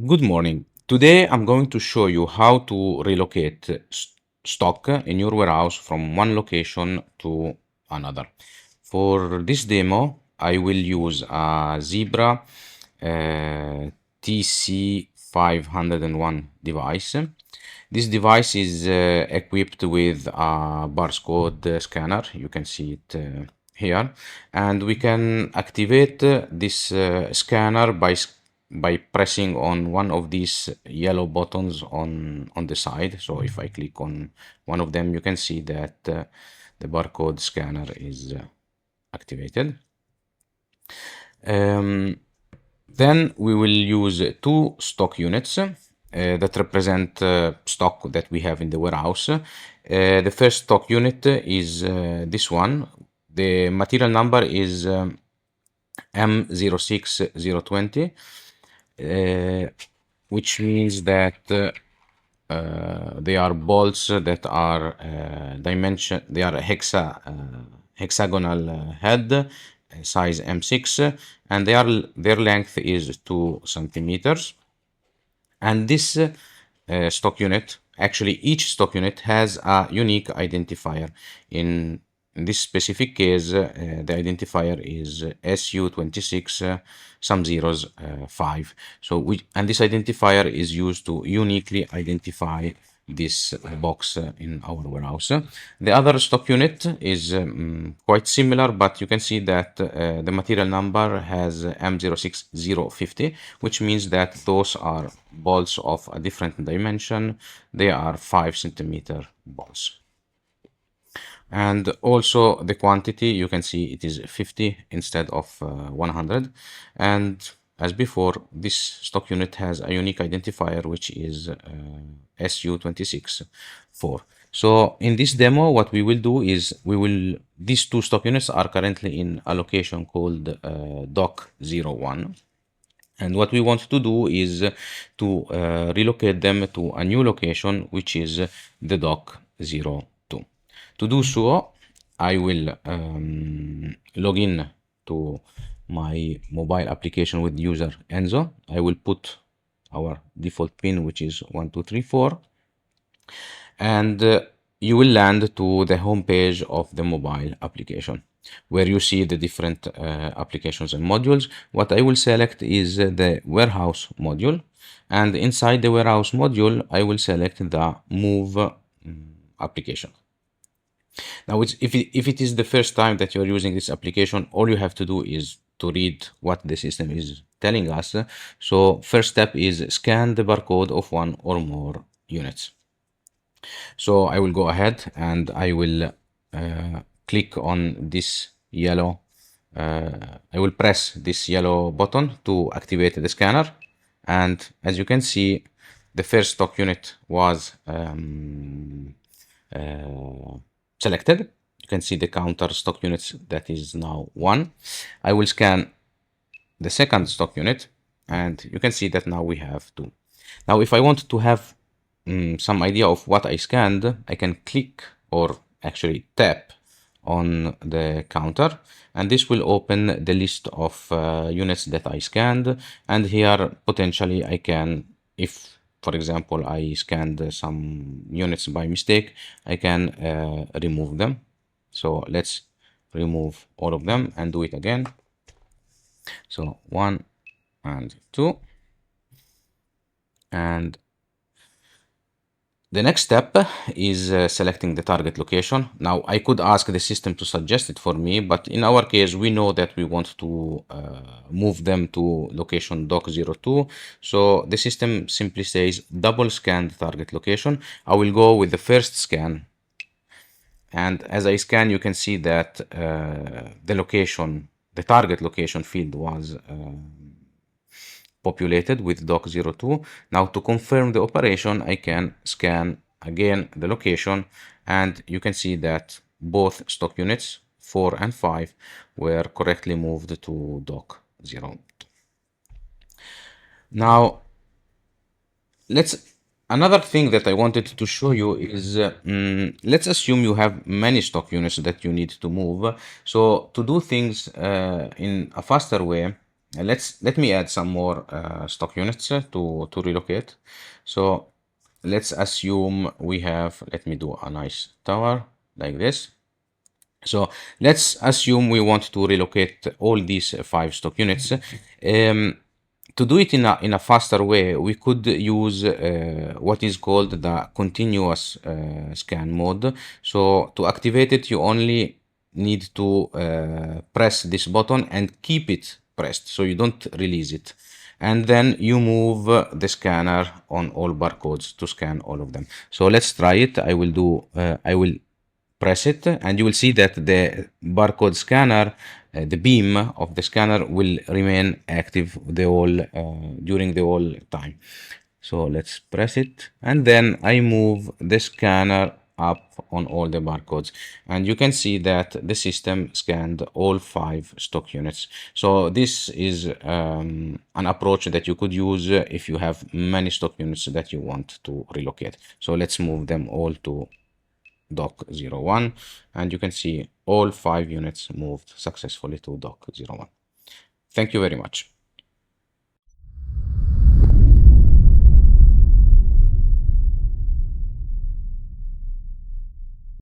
Good morning. Today I'm going to show you how to relocate stock in your warehouse from one location to another. For this demo, I will use a Zebra TC501 device. This device is equipped with a barcode scanner. You can see it here, and we can activate this scanner by pressing on one of these yellow buttons on the side. So if I click on one of them, you can see that the barcode scanner is activated. Then we will use two stock units that represent stock that we have in the warehouse. The first stock unit is this one. The material number is M06020, which means that they are bolts that are they are hexagonal head, size M6, and their length is 2 centimeters. And this stock unit, actually each stock unit has a unique identifier. In this specific case, the identifier is SU26 some zeros 5. And this identifier is used to uniquely identify this box in our warehouse. The other stock unit is quite similar, but you can see that the material number has M06050, which means that those are balls of a different dimension. They are 5 centimeter balls. And also the quantity, you can see it is 50 instead of 100. And as before, this stock unit has a unique identifier, which is SU264. So in this demo, what we will do is these two stock units are currently in a location called dock 01. And what we want to do is to relocate them to a new location, which is the dock 02. To do so, I will log in to my mobile application with user Enzo. I will put our default pin, which is 1234, and you will land to the home page of the mobile application, where you see the different applications and modules. What I will select is the warehouse module, and inside the warehouse module, I will select the move application. Now, if it is the first time that you're using this application, all you have to do is to read what the system is telling us. So first step is scan the barcode of one or more units. So I will go ahead and I will click on this yellow, I will press this yellow button to activate the scanner. And as you can see, the first stock unit was selected. You can see the counter stock units, that is now 1. I will scan the second stock unit, and you can see that now we have 2. Now, if I want to have some idea of what I scanned, I can click or actually tap on the counter, and this will open the list of units that I scanned. And here potentially I can, if for example I scanned some units by mistake, I can remove them. So let's remove all of them and do it again. So 1 and 2, and the next step is selecting the target location. Now, I could ask the system to suggest it for me, but in our case, we know that we want to move them to location dock02. So the system simply says double scan the target location. I will go with the first scan. And as I scan, you can see that the target location field was populated with dock02. Now, to confirm the operation, I can scan again the location, and you can see that both stock units 4 and 5 were correctly moved to dock02. Now, another thing that I wanted to show you is, let's assume you have many stock units that you need to move. So to do things in a faster way, Let me add some more stock units to relocate. So let's assume we have, let me do a nice tower like this. So let's assume we want to relocate all these five stock units. To do it in a faster way, we could use what is called the continuous scan mode. So to activate it, you only need to press this button and keep it pressed, so you don't release it. And then you move the scanner on all barcodes to scan all of them. So let's try it. I will press it, and you will see that the barcode scanner, the beam of the scanner will remain active during the whole time. So let's press it, and then I move the scanner up on all the barcodes, and you can see that the system scanned all five stock units. So this is an approach that you could use if you have many stock units that you want to relocate. So let's move them all to dock 01, and you can see all five units moved successfully to dock 01. Thank you very much.